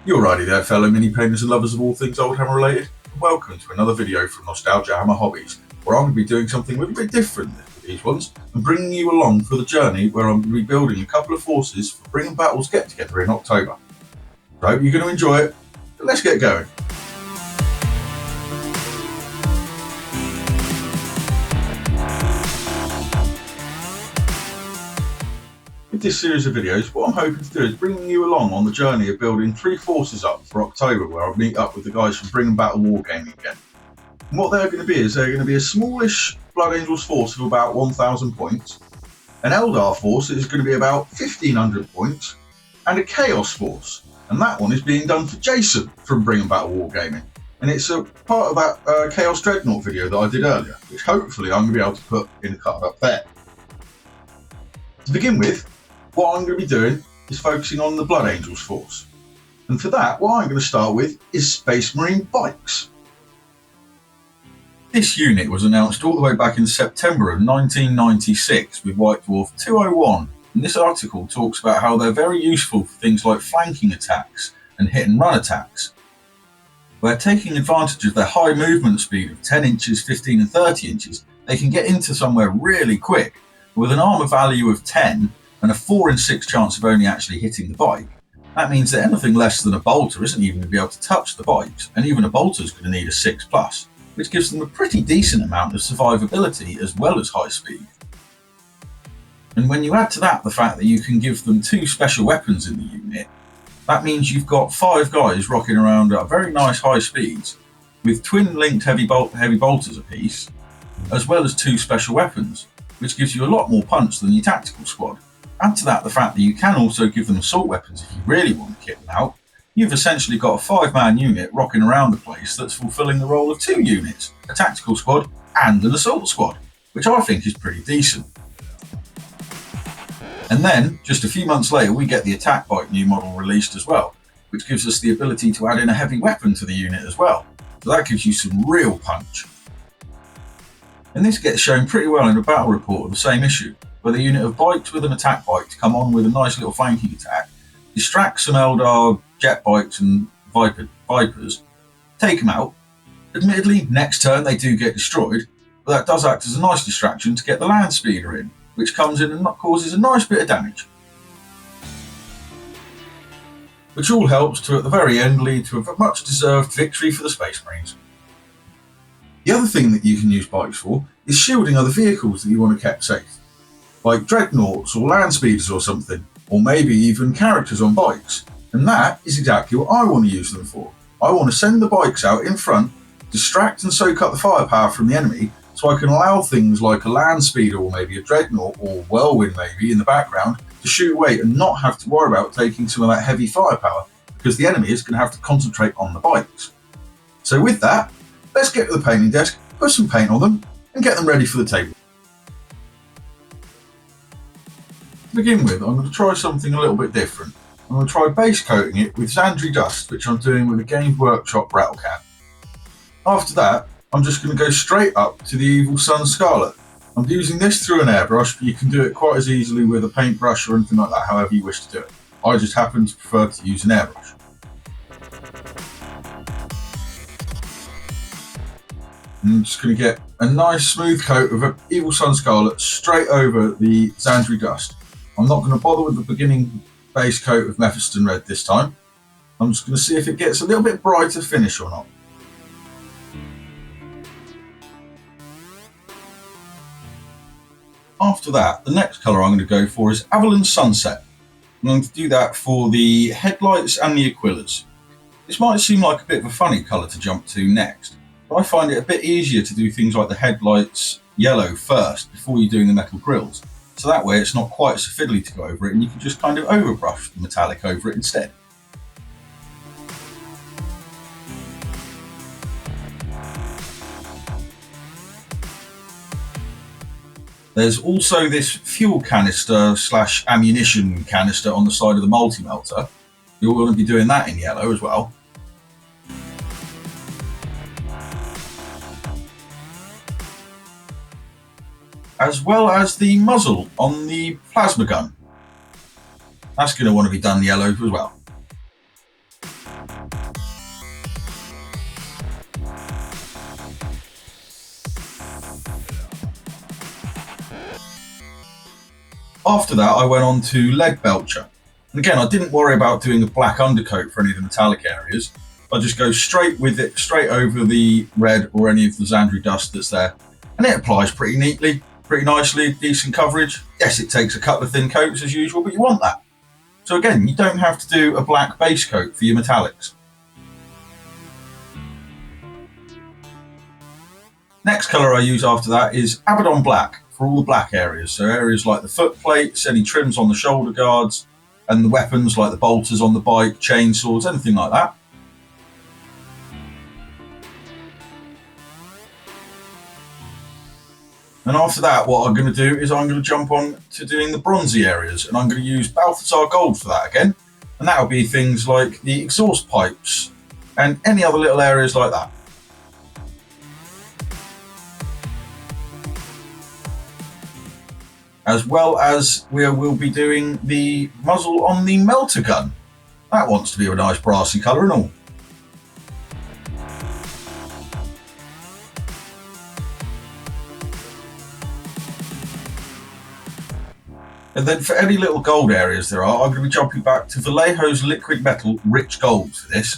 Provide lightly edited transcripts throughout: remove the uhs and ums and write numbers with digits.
You're righty there, fellow mini painters and lovers of all things old hammer related. Welcome to another video from Nostalgiahammer Hobbies, where I'm going to be doing something a little bit different than these ones and bringing you along for the journey where I'm going to be building a couple of forces for Bring and Battle's get together in October. I hope you're going to enjoy it, but let's get going. With this series of videos, what I'm hoping to do is bring you along on the journey of building 3 forces up for October, where I'll meet up with the guys from Bring and Battle Wargaming again. And what they're going to be is they're going to be a smallish Blood Angels force of about 1,000 points, an Eldar force that is going to be about 1,500 points, and a Chaos force. And that one is being done for Jason from Bring and Battle Wargaming. And it's a part of that Chaos Dreadnought video that I did earlier, which hopefully I'm going to be able to put in a card up there. To begin with, what I'm going to be doing is focusing on the Blood Angels force. And for that, what I'm going to start with is Space Marine bikes. This unit was announced all the way back in September of 1996 with White Dwarf 201. And this article talks about how they're very useful for things like flanking attacks and hit and run attacks, where taking advantage of their high movement speed of 10 inches, 15 and 30 inches, they can get into somewhere really quick. With an armor value of 10, and a 4 in 6 chance of only actually hitting the bike, that means that anything less than a bolter isn't even going to be able to touch the bikes, and even a bolter is going to need a 6+, which gives them a pretty decent amount of survivability as well as high speed. And when you add to that the fact that you can give them 2 special weapons in the unit, that means you've got 5 guys rocking around at very nice high speeds with twin linked heavy bolters apiece, as well as 2 special weapons, which gives you a lot more punch than your tactical squad. Add to that the fact that you can also give them assault weapons if you really want to kit them out. You've essentially got a 5-man unit rocking around the place that's fulfilling the role of 2 units, a tactical squad and an assault squad, which I think is pretty decent. And then, just a few months later, we get the attack bike new model released as well, which gives us the ability to add in a heavy weapon to the unit as well. So that gives you some real punch. And this gets shown pretty well in a battle report of the same issue, where the unit of bikes with an attack bike to come on with a nice little flanking attack, distract some Eldar jet bikes and Vipers, take them out. Admittedly, next turn they do get destroyed, but that does act as a nice distraction to get the land speeder in, which comes in and causes a nice bit of damage. Which all helps to, at the very end, lead to a much deserved victory for the Space Marines. The other thing that you can use bikes for is shielding other vehicles that you want to keep safe, like dreadnoughts or land speeders or something, or maybe even characters on bikes. And that is exactly what I want to use them for. I want to send the bikes out in front, distract and soak up the firepower from the enemy, so I can allow things like a land speeder or maybe a dreadnought or whirlwind maybe in the background to shoot away and not have to worry about taking some of that heavy firepower, because the enemy is going to have to concentrate on the bikes. So with that, let's get to the painting desk, put some paint on them and get them ready for the table. To begin with, I'm going to try something a little bit different. I'm going to try base coating it with Xandri Dust, which I'm doing with a Games Workshop rattle can. After that, I'm just going to go straight up to the Evil Sun Scarlet. I'm using this through an airbrush, but you can do it quite as easily with a paintbrush or anything like that, however you wish to do it. I just happen to prefer to use an airbrush. I'm just going to get a nice smooth coat of Evil Sun Scarlet straight over the Xandri Dust. I'm not going to bother with the beginning base coat of Mephiston Red this time. I'm just going to see if it gets a little bit brighter finish or not. After that, the next colour I'm going to go for is Avalon Sunset. I'm going to do that for the headlights and the Aquillas. This might seem like a bit of a funny colour to jump to next, but I find it a bit easier to do things like the headlights yellow first before you're doing the metal grills. So that way it's not quite so fiddly to go over it, and you can just kind of overbrush the metallic over it instead. There's also this fuel canister / ammunition canister on the side of the multi-melter. You're going to be doing that in yellow as well. As well as the muzzle on the plasma gun. That's going to want to be done yellow as well. After that, I went on to Lead Belcher. And again, I didn't worry about doing a black undercoat for any of the metallic areas. I just go straight with it, straight over the red or any of the Xandri dust that's there. And it applies pretty neatly, pretty nicely, decent coverage. Yes, it takes a couple of thin coats as usual, but you want that. So again, you don't have to do a black base coat for your metallics. Next colour I use after that is Abaddon Black for all the black areas. So areas like the foot plates, any trims on the shoulder guards, and the weapons like the bolters on the bike, chainsaws, anything like that. And after that, what I'm going to do is I'm going to jump on to doing the bronzy areas, and I'm going to use Balthazar Gold for that again. And that'll be things like the exhaust pipes and any other little areas like that. As well as we will be doing the muzzle on the melter gun. That wants to be a nice brassy colour and all. And then for any little gold areas there are, I'm going to be jumping back to Vallejo's Liquid Metal Rich Gold for this.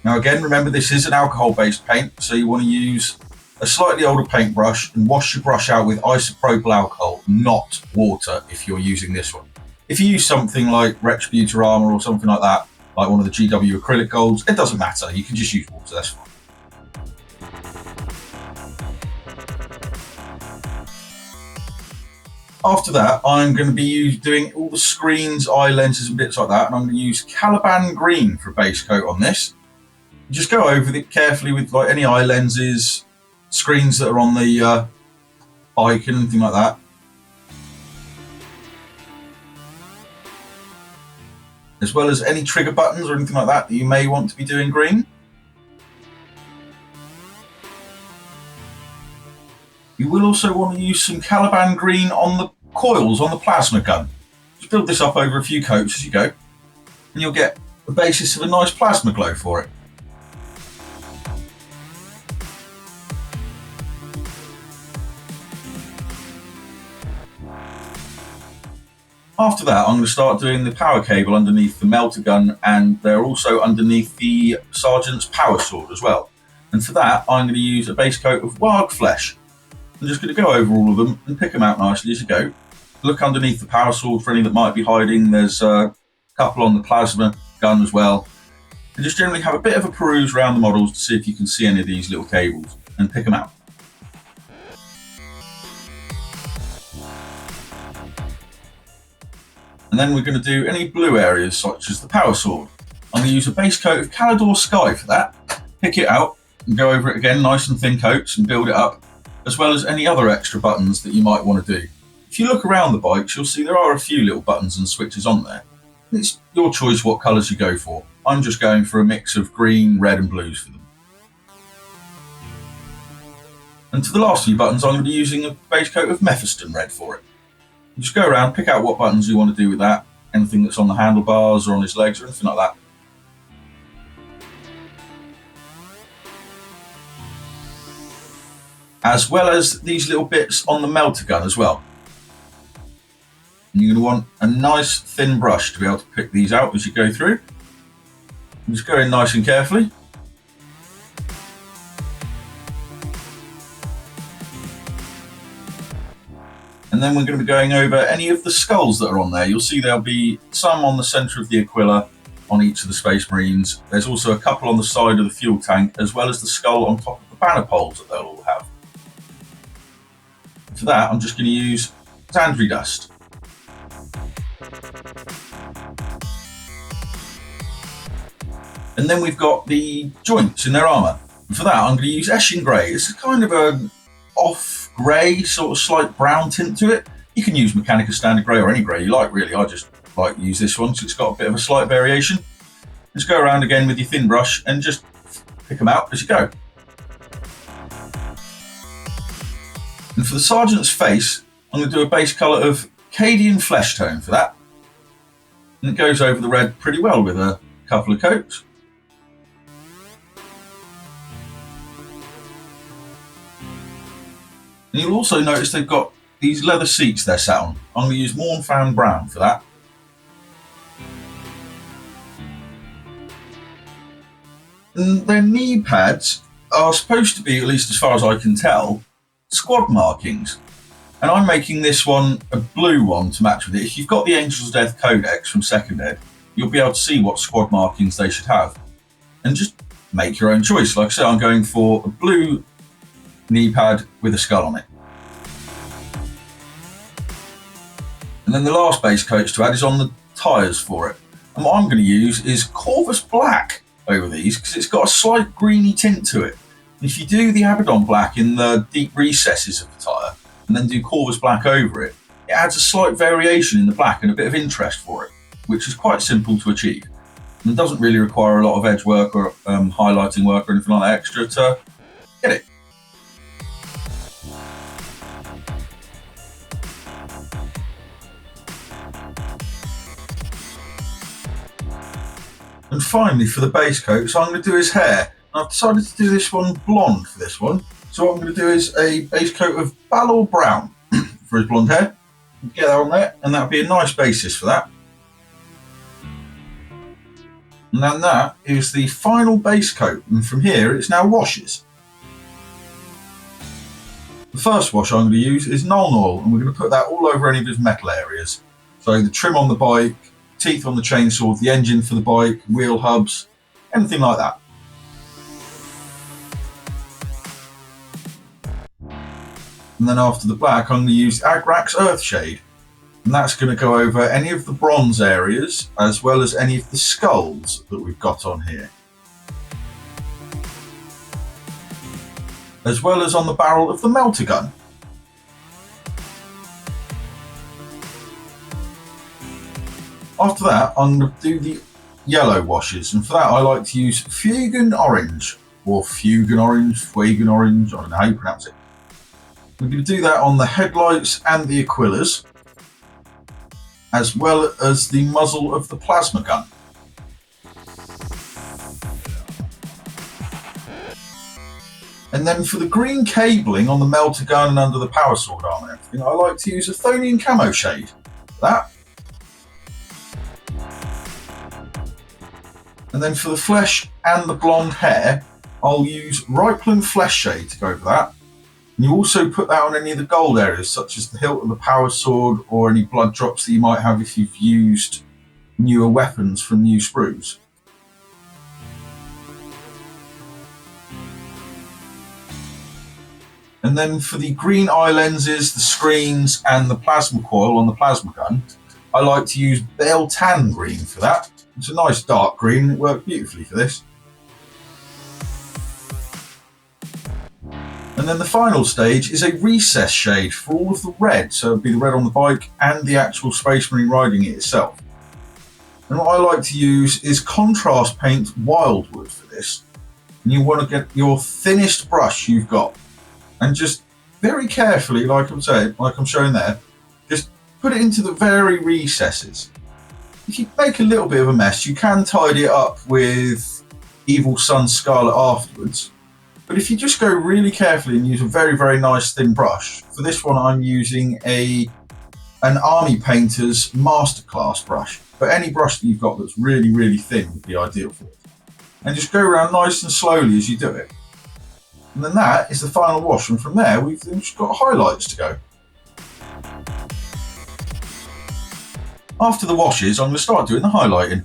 Now again, remember this is an alcohol-based paint, so you want to use a slightly older paintbrush and wash your brush out with isopropyl alcohol, not water if you're using this one. If you use something like Retributor or something like that, like one of the GW acrylic golds, it doesn't matter, you can just use water, that's fine. After that, I'm going to be doing all the screens, eye lenses and bits like that, and I'm going to use Caliban Green for a base coat on this. Just go over it carefully with like any eye lenses, screens that are on the bike and anything like that. As well as any trigger buttons or anything like that that you may want to be doing green. You will also want to use some Caliban Green on the coils on the plasma gun. Just build this up over a few coats as you go, and you'll get the basis of a nice plasma glow for it. After that, I'm going to start doing the power cable underneath the melter gun, and they're also underneath the Sergeant's power sword as well. And for that, I'm going to use a base coat of Wild Flesh. I'm just going to go over all of them and pick them out nicely as you go. Look underneath the power sword for any that might be hiding. There's a couple on the plasma gun as well. And just generally have a bit of a peruse around the models to see if you can see any of these little cables and pick them out. And then we're going to do any blue areas such as the power sword. I'm going to use a base coat of Calidor Sky for that. Pick it out and go over it again, nice and thin coats, and build it up, as well as any other extra buttons that you might want to do. If you look around the bikes, you'll see there are a few little buttons and switches on there. It's your choice what colours you go for. I'm just going for a mix of green, red and blues for them. And to the last few buttons, I'm going to be using a base coat of Mephiston Red for it. You just go around, pick out what buttons you want to do with that, anything that's on the handlebars or on his legs or anything like that. As well as these little bits on the melter gun as well. And you're going to want a nice thin brush to be able to pick these out as you go through. And just go in nice and carefully. And then we're going to be going over any of the skulls that are on there. You'll see there'll be some on the centre of the Aquila on each of the Space Marines. There's also a couple on the side of the fuel tank, as well as the skull on top of the banner poles that they'll all have. For that, I'm just going to use Xandri dust. And then we've got the joints in their armour. And for that, I'm going to use Eshin Grey. It's kind of an off grey, sort of slight brown tint to it. You can use Mechanica Standard Grey or any grey you like, really. I just like to use this one, so it's got a bit of a slight variation. Just go around again with your thin brush and just pick them out as you go. And for the Sergeant's face, I'm going to do a base colour of Cadian Flesh Tone for that. And it goes over the red pretty well with a couple of coats. And you'll also notice they've got these leather seats they're sat on. I'm going to use Mornfan Brown for that. And their knee pads are supposed to be, at least as far as I can tell, squad markings. And I'm making this one a blue one to match with it. If you've got the Angels of Death Codex from 2nd Ed, you'll be able to see what squad markings they should have. And just make your own choice. Like I said, I'm going for a blue knee pad with a skull on it. And then the last base coat to add is on the tyres for it. And what I'm going to use is Corvus Black over these because it's got a slight greeny tint to it. And if you do the Abaddon Black in the deep recesses of the tyre and then do Corvus Black over it, it adds a slight variation in the black and a bit of interest for it, which is quite simple to achieve. And it doesn't really require a lot of edge work or highlighting work or anything like that extra to get it. And finally, for the base coat, so I'm going to do his hair. And I've decided to do this one blonde for this one. So what I'm going to do is a base coat of Balor Brown for his blonde hair. Get that on there, and that'll be a nice basis for that. And then that is the final base coat, and from here it's now washes. The first wash I'm going to use is Nuln Oil, and we're going to put that all over any of his metal areas. So the trim on the bike, teeth on the chainsaw, the engine for the bike, wheel hubs, anything like that. And then after the black, I'm going to use Agrax Earthshade, and that's going to go over any of the bronze areas as well as any of the skulls that we've got on here, as well as on the barrel of the melter gun. After that, I'm going to do the yellow washes, and for that I like to use Fuegan Orange, or Fuegan Orange, I don't know how you pronounce it. We're going to do that on the headlights and the Aquillas, as well as the muzzle of the plasma gun. And then for the green cabling on the melter gun and under the power sword arm and everything, I like to use a Thonian Camo shade for that. And then for the flesh and the blonde hair, I'll use Riplan Flesh Shade to go over that. And you also put that on any of the gold areas, such as the hilt of the power sword or any blood drops that you might have if you've used newer weapons from new sprues. And then for the green eye lenses, the screens and the plasma coil on the plasma gun, I like to use Bale Tan Green for that. It's a nice dark green, it works beautifully for this. And then the final stage is a recess shade for all of the red, so it'll be the red on the bike and the actual Space Marine riding it itself. And what I like to use is contrast paint Wildwood for this. And you want to get your thinnest brush you've got, and just very carefully, like I'm showing there, just put it into the very recesses. If you make a little bit of a mess, you can tidy it up with Evil Sun Scarlet afterwards. But if you just go really carefully and use a very, very nice thin brush, for this one I'm using an Army Painter's Masterclass brush. But any brush that you've got that's really, really thin would be ideal for it. And just go around nice and slowly as you do it. And then that is the final wash, and from there we've just got highlights to go. After the washes, I'm going to start doing the highlighting.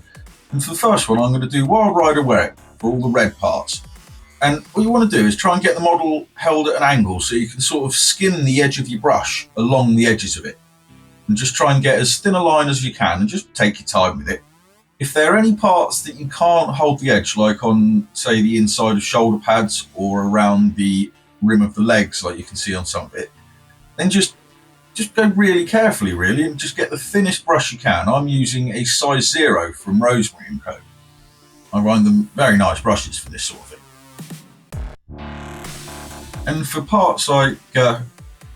And for the first one, I'm going to do Wild Rider Wear It for all the red parts. And what you want to do is try and get the model held at an angle so you can sort of skim the edge of your brush along the edges of it. And just try and get as thin a line as you can and just take your time with it. If there are any parts that you can't hold the edge, like on, say, the inside of shoulder pads or around the rim of the legs, like you can see on some of it, then just go really carefully, really, and just get the thinnest brush you can. I'm using a size 0 from Rosemary & Co. I find them very nice brushes for this sort of thing. And for parts like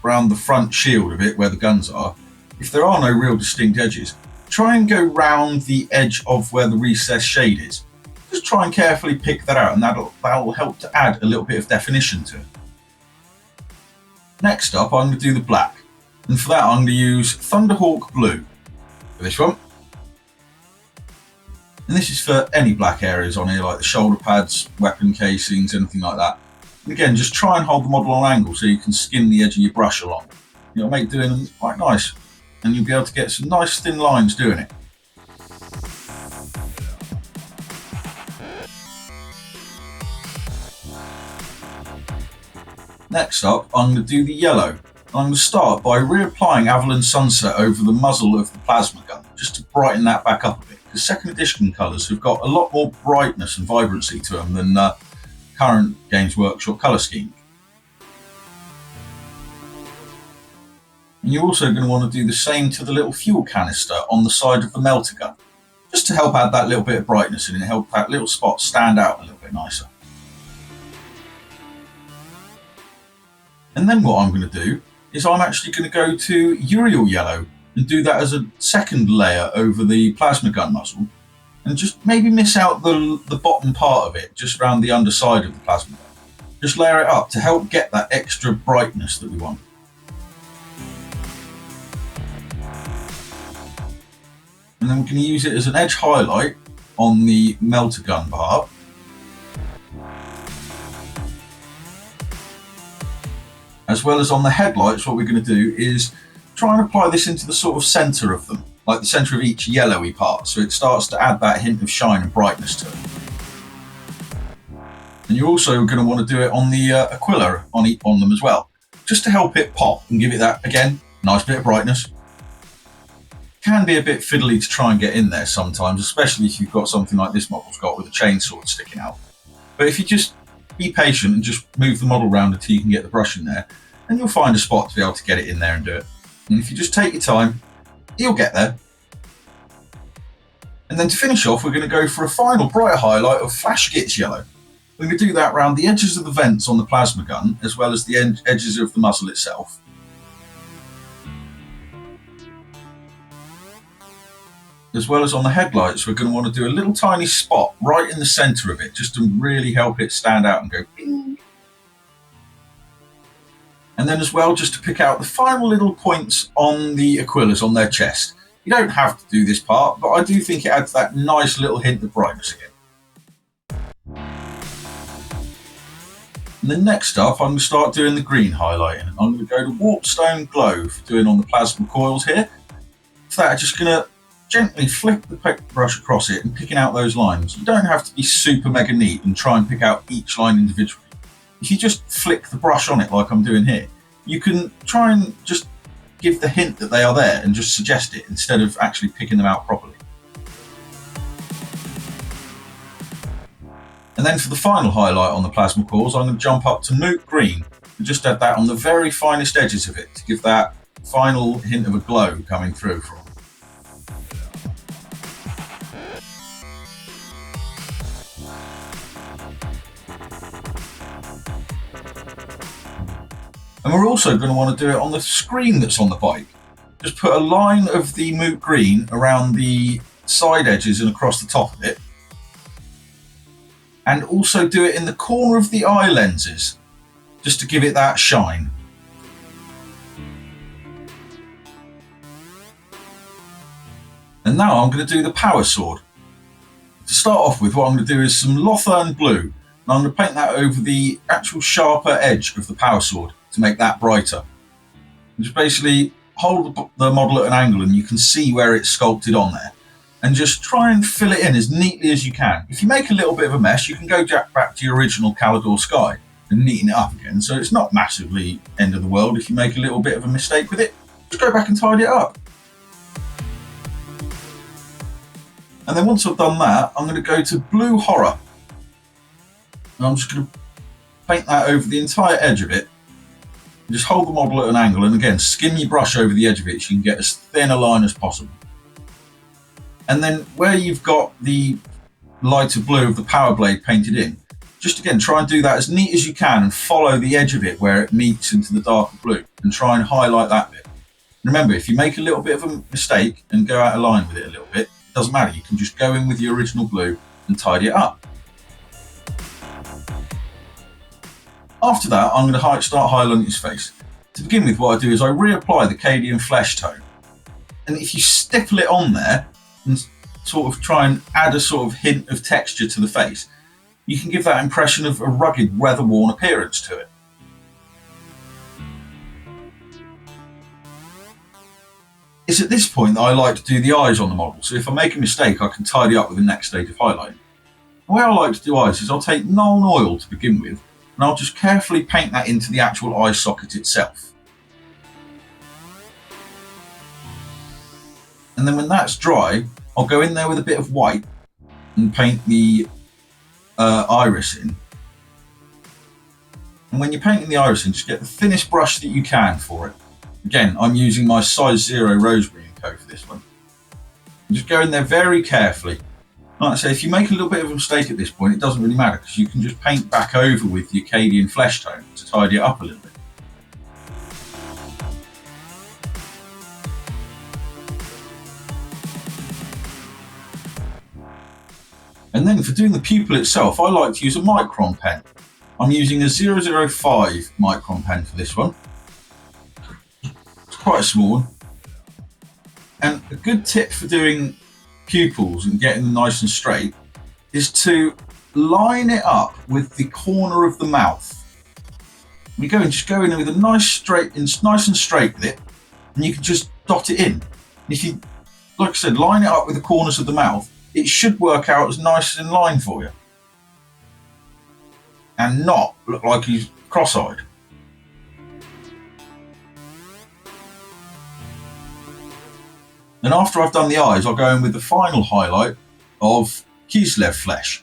around the front shield of it, where the guns are, if there are no real distinct edges, try and go round the edge of where the recessed shade is. Just try and carefully pick that out, and that'll help to add a little bit of definition to it. Next up, I'm going to do the black. And for that, I'm going to use Thunderhawk Blue for this one. And this is for any black areas on here, like the shoulder pads, weapon casings, anything like that. And again, just try and hold the model on angle so you can skim the edge of your brush along. It'll make doing them quite nice, and you'll be able to get some nice thin lines doing it. Next up, I'm going to do the yellow. I'm going to start by reapplying Avalon Sunset over the muzzle of the plasma gun, just to brighten that back up a bit, because second edition colours have got a lot more brightness and vibrancy to them than current Games Workshop colour scheme. And you're also going to want to do the same to the little fuel canister on the side of the melter gun, just to help add that little bit of brightness in and help that little spot stand out a little bit nicer. And then what I'm going to do is I'm actually going to go to Uriel Yellow and do that as a second layer over the plasma gun muzzle, and just maybe miss out the bottom part of it, just around the underside of the plasma gun. Just layer it up to help get that extra brightness that we want. And then we're going to use it as an edge highlight on the melter gun bar. As well as on the headlights, what we're going to do is try and apply this into the sort of centre of them, like the centre of each yellowy part, so it starts to add that hint of shine and brightness to it. And you're also going to want to do it on the Aquila on them as well, just to help it pop and give it that, again, nice bit of brightness. Can be a bit fiddly to try and get in there sometimes, especially if you've got something like this model's got with a chainsaw sticking out. But if you just be patient and just move the model around until you can get the brush in there, and you'll find a spot to be able to get it in there and do it. And if you just take your time, you'll get there. And then to finish off, we're going to go for a final brighter highlight of Flash Gitz Yellow. We're going to do that around the edges of the vents on the plasma gun, as well as the edges of the muzzle itself. As well as on the headlights, we're going to want to do a little tiny spot right in the centre of it, just to really help it stand out and go ping. And then as well, just to pick out the final little points on the Aquilas on their chest. You don't have to do this part, but I do think it adds that nice little hint of brightness again. And then next up, I'm going to start doing the green highlighting. I'm going to go to Warpstone Glow for doing on the plasma coils here. For that, I'm just going to gently flick the paintbrush across it and picking out those lines. You don't have to be super mega neat and try and pick out each line individually. If you just flick the brush on it like I'm doing here, you can try and just give the hint that they are there and just suggest it instead of actually picking them out properly. And then for the final highlight on the plasma coils, I'm going to jump up to Moot Green and just add that on the very finest edges of it to give that final hint of a glow coming through from. And we're also going to want to do it on the screen that's on the bike. Just put a line of the Moot Green around the side edges and across the top of it. And also do it in the corner of the eye lenses, just to give it that shine. And now I'm going to do the power sword. To start off with, what I'm going to do is some Lothern Blue. And I'm going to paint that over the actual sharper edge of the power sword to make that brighter. And just basically hold the model at an angle and you can see where it's sculpted on there. And just try and fill it in as neatly as you can. If you make a little bit of a mess, you can go back to your original Calidor Sky and neaten it up again. So it's not massively end of the world if you make a little bit of a mistake with it. Just go back and tidy it up. And then once I've done that, I'm going to go to Blue Horror. And I'm just going to paint that over the entire edge of it. Just hold the model at an angle and again, skim your brush over the edge of it so you can get as thin a line as possible. And then where you've got the lighter blue of the power blade painted in, just again, try and do that as neat as you can and follow the edge of it where it meets into the darker blue and try and highlight that bit. Remember, if you make a little bit of a mistake and go out of line with it a little bit, it doesn't matter. You can just go in with your original blue and tidy it up. After that, I'm going to start highlighting his face. To begin with, what I do is I reapply the Cadian flesh tone. And if you stipple it on there and sort of try and add a sort of hint of texture to the face, you can give that impression of a rugged, weather-worn appearance to it. It's at this point that I like to do the eyes on the model, so if I make a mistake I can tidy up with the next stage of highlighting. The way I like to do eyes is I'll take Nuln Oil to begin with, and I'll just carefully paint that into the actual eye socket itself. And then when that's dry, I'll go in there with a bit of white and paint the iris in. And when you're painting the iris in, just get the thinnest brush that you can for it. Again, I'm using my size 0 Rosemary & Co for this one. And just go in there very carefully. Like I say, if you make a little bit of a mistake at this point, it doesn't really matter because you can just paint back over with the Cadian flesh tone to tidy it up a little bit. And then for doing the pupil itself, I like to use a micron pen. I'm using a 005 micron pen for this one. It's quite a small one. And a good tip for doing pupils and getting them nice and straight is to line it up with the corner of the mouth. You go and just go in with a nice and straight with it, and you can just dot it in. And if you, like I said, line it up with the corners of the mouth, it should work out as nice and in line for you and not look like he's cross-eyed. Then after I've done the eyes, I'll go in with the final highlight of Kislev flesh,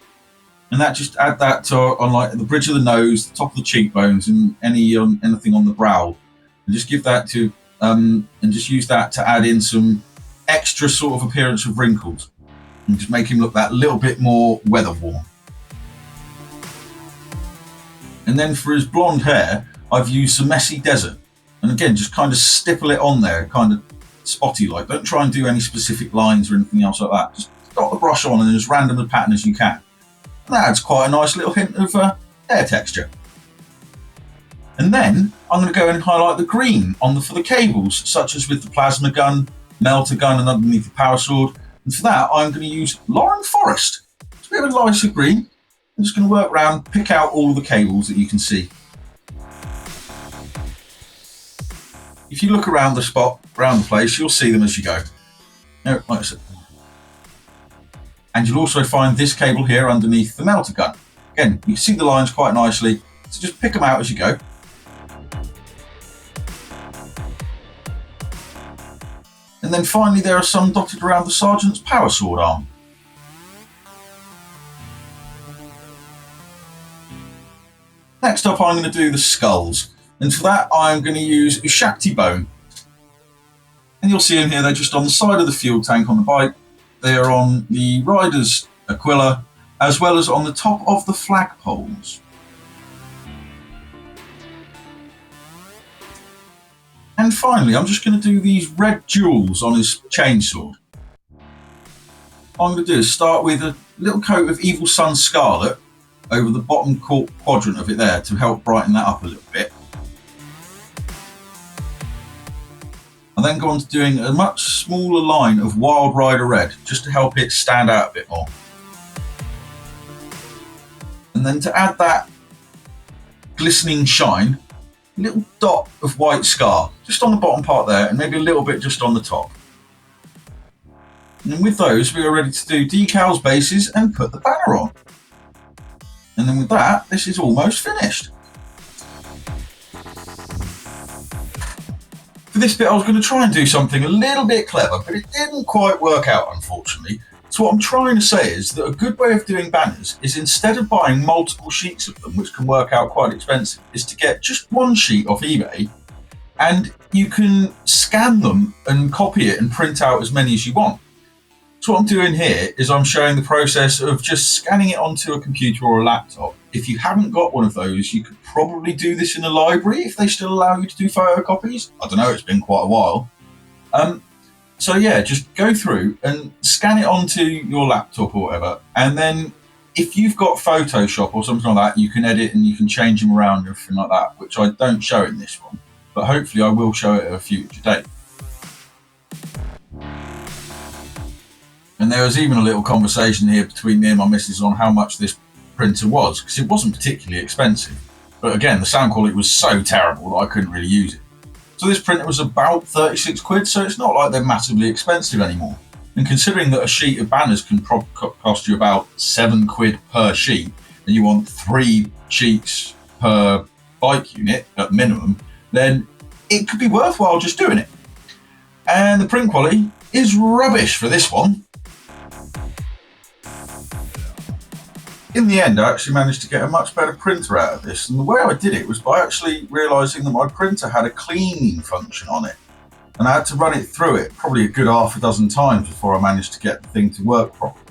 and that just add that to on like the bridge of the nose, the top of the cheekbones, and anything on the brow, and just give that to and just use that to add in some extra sort of appearance of wrinkles. And just make him look that little bit more weather-worn. And then for his blonde hair, I've used some Messy Desert. And again, just kind of stipple it on there, kind of spotty like. Don't try and do any specific lines or anything else like that. Just dot the brush on and as random a pattern as you can. And that adds quite a nice little hint of hair texture. And then I'm going to go and highlight the green for the cables, such as with the plasma gun, melter gun, and underneath the power sword. And for that, I'm going to use Lauren Forest. It's a bit of a lighter green. I'm just going to work around, pick out all the cables that you can see. If you look around the place, you'll see them as you go. No, like I said. And you'll also find this cable here underneath the melter gun. Again, you can see the lines quite nicely, so just pick them out as you go. And then finally there are some dotted around the Sergeant's power sword arm. Next up I'm going to do the skulls, and for that I'm going to use a Shakti bone. And you'll see them here, they're just on the side of the fuel tank on the bike, they are on the rider's Aquila, as well as on the top of the flagpoles. And finally, I'm just going to do these red jewels on his chainsword. What I'm going to do is start with a little coat of Evil Sun Scarlet over the bottom quadrant of it there to help brighten that up a little bit. I'll then go on to doing a much smaller line of Wild Rider Red, just to help it stand out a bit more. And then to add that glistening shine, a little dot of white scar, just on the bottom part there, and maybe a little bit just on the top. And then with those, we are ready to do decals, bases, and put the banner on. And then with that, this is almost finished. For this bit, I was going to try and do something a little bit clever, but it didn't quite work out, unfortunately. So what I'm trying to say is that a good way of doing banners is, instead of buying multiple sheets of them, which can work out quite expensive, is to get just one sheet off eBay, and you can scan them and copy it and print out as many as you want. So what I'm doing here is I'm showing the process of just scanning it onto a computer or a laptop. If you haven't got one of those, you could probably do this in a library if they still allow you to do photocopies. I don't know, it's been quite a while. So yeah, just go through and scan it onto your laptop or whatever, and then if you've got Photoshop or something like that, you can edit and you can change them around and everything like that, which I don't show in this one. but hopefully I will show it at a future date. And there was even a little conversation here between me and my missus on how much this printer was, because it wasn't particularly expensive. But again, the sound quality was so terrible that I couldn't really use it. So this printer was about 36 quid, so it's not like they're massively expensive anymore. And considering that a sheet of banners can cost you about 7 quid per sheet, and you want 3 sheets per bike unit at minimum, then it could be worthwhile just doing it. And the print quality is rubbish for this one. In the end, I actually managed to get a much better printer out of this, and the way I did it was by actually realising that my printer had a cleaning function on it, and I had to run it through it probably a good half a dozen times before I managed to get the thing to work properly.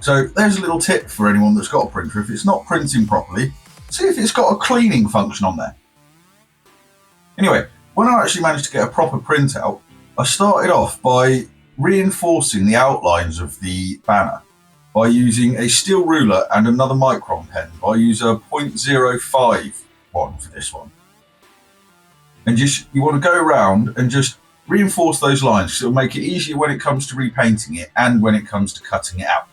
So there's a little tip for anyone that's got a printer: if it's not printing properly, see if it's got a cleaning function on there. Anyway, when I actually managed to get a proper printout, I started off by reinforcing the outlines of the banner by using a steel ruler and another micron pen. I use a 0.05 one for this one. And you want to go around and just reinforce those lines, because it'll make it easier when it comes to repainting it and when it comes to cutting it out.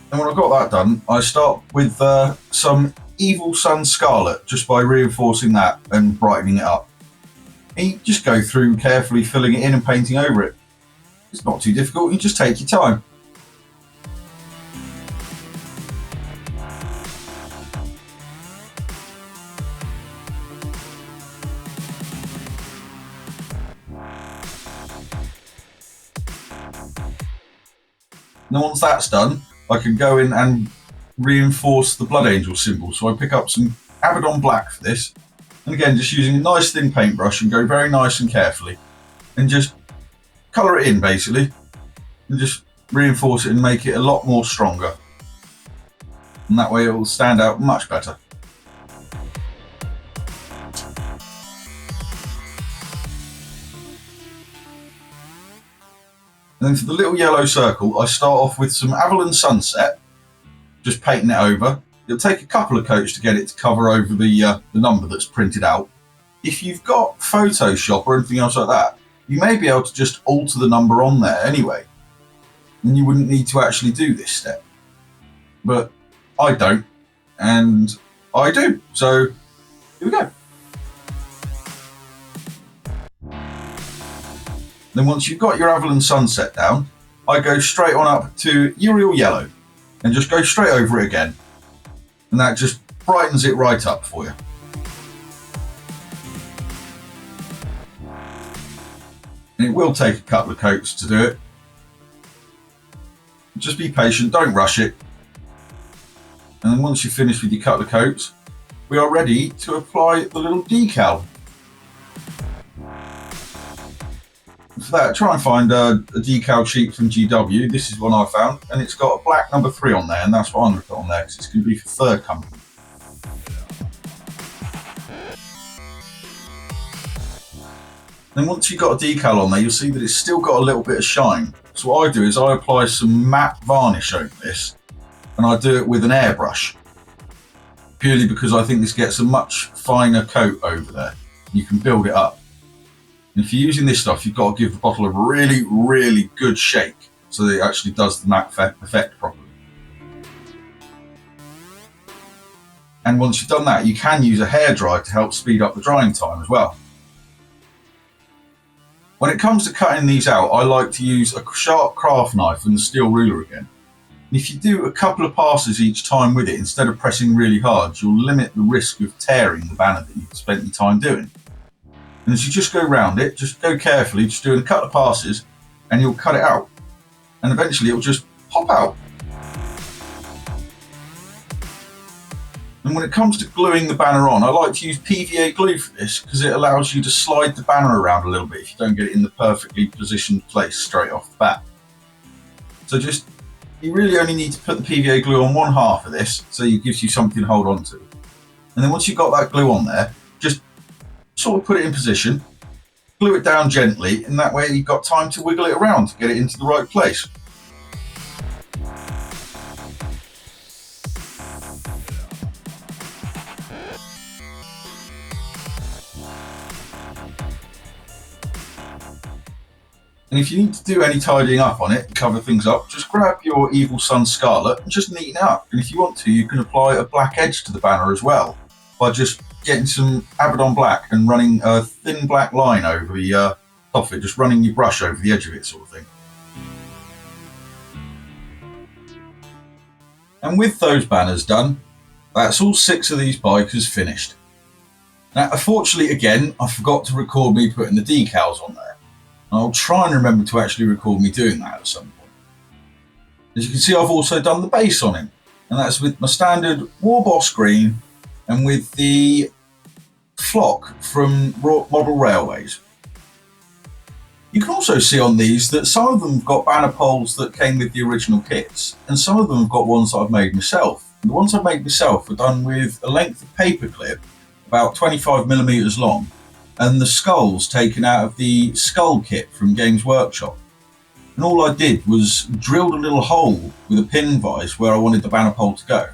And when I've got that done, I start with some Evil Sun Scarlet, just by reinforcing that and brightening it up. And you just go through carefully filling it in and painting over it. It's not too difficult, you just take your time. And once that's done, I can go in and reinforce the Blood Angel symbol. So I pick up some Abaddon Black for this, and again just using a nice thin paintbrush, and go very nice and carefully and just colour it in basically, and just reinforce it and make it a lot more stronger, and that way it will stand out much better. And then for the little yellow circle, I start off with some Avalon Sunset, just painting it over. It'll take a couple of coats to get it to cover over the number that's printed out. If you've got Photoshop or anything else like that, you may be able to just alter the number on there anyway, and you wouldn't need to actually do this step. But I don't, and I do. So here we go. Then once you've got your Avalon Sunset down, I go straight on up to Uriel Yellow and just go straight over it again. And that just brightens it right up for you. And it will take a couple of coats to do it. Just be patient, don't rush it. And then once you've finished with your couple of coats, we are ready to apply the little decal. For that, try and find a decal sheet from GW. This is one I found, and it's got a black number 3 on there, and that's what I'm going to put on there, because it's going to be for third company. Then once you've got a decal on there, you'll see that it's still got a little bit of shine. So what I do is I apply some matte varnish over this, and I do it with an airbrush, purely because I think this gets a much finer coat over there. You can build it up. And if you're using this stuff, you've got to give the bottle a really, really good shake so that it actually does the matte effect properly. And once you've done that, you can use a hairdryer to help speed up the drying time as well. When it comes to cutting these out, I like to use a sharp craft knife and a steel ruler again. And if you do a couple of passes each time with it, instead of pressing really hard, you'll limit the risk of tearing the banner that you've spent your time doing. And as you just go around it, just go carefully, just doing a couple of passes, and you'll cut it out. And eventually it'll just pop out. And when it comes to gluing the banner on, I like to use PVA glue for this, because it allows you to slide the banner around a little bit if you don't get it in the perfectly positioned place straight off the bat. So you really only need to put the PVA glue on one half of this, so it gives you something to hold on to. And then once you've got that glue on there, just sort of put it in position, glue it down gently, and that way you've got time to wiggle it around to get it into the right place. And if you need to do any tidying up on it, cover things up, just grab your Evil Sun Scarlet and just neaten it up. And if you want to, you can apply a black edge to the banner as well by just getting some Abaddon Black and running a thin black line over the top of it, just running your brush over the edge of it sort of thing. And with those banners done, that's all 6 of these bikers finished. Now, unfortunately, again, I forgot to record me putting the decals on there. I'll try and remember to actually record me doing that at some point. As you can see, I've also done the base on him, and that's with my standard War Boss green and with the flock from Model Railways. You can also see on these that some of them have got banner poles that came with the original kits, and some of them have got ones that I've made myself. And the ones I've made myself are done with a length of paper clip, about 25mm long, and the skulls taken out of the skull kit from Games Workshop. And all I did was drilled a little hole with a pin vise where I wanted the banner pole to go,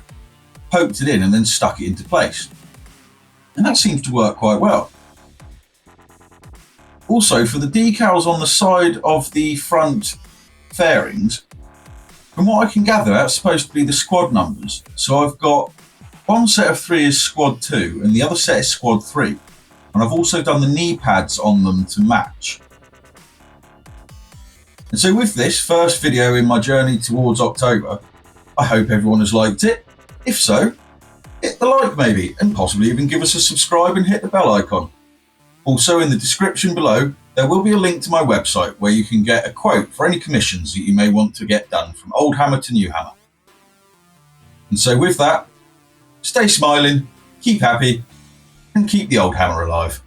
poked it in and then stuck it into place. And that seems to work quite well. Also, for the decals on the side of the front fairings, from what I can gather, that's supposed to be the squad numbers. So I've got one set of 3 is squad 2 and the other set is squad 3. And I've also done the knee pads on them to match. And so with this first video in my journey towards October, I hope everyone has liked it. If so, hit the like maybe, and possibly even give us a subscribe and hit the bell icon. Also in the description below, there will be a link to my website where you can get a quote for any commissions that you may want to get done from old hammer to new hammer. And so with that, stay smiling, keep happy, and keep the old hammer alive.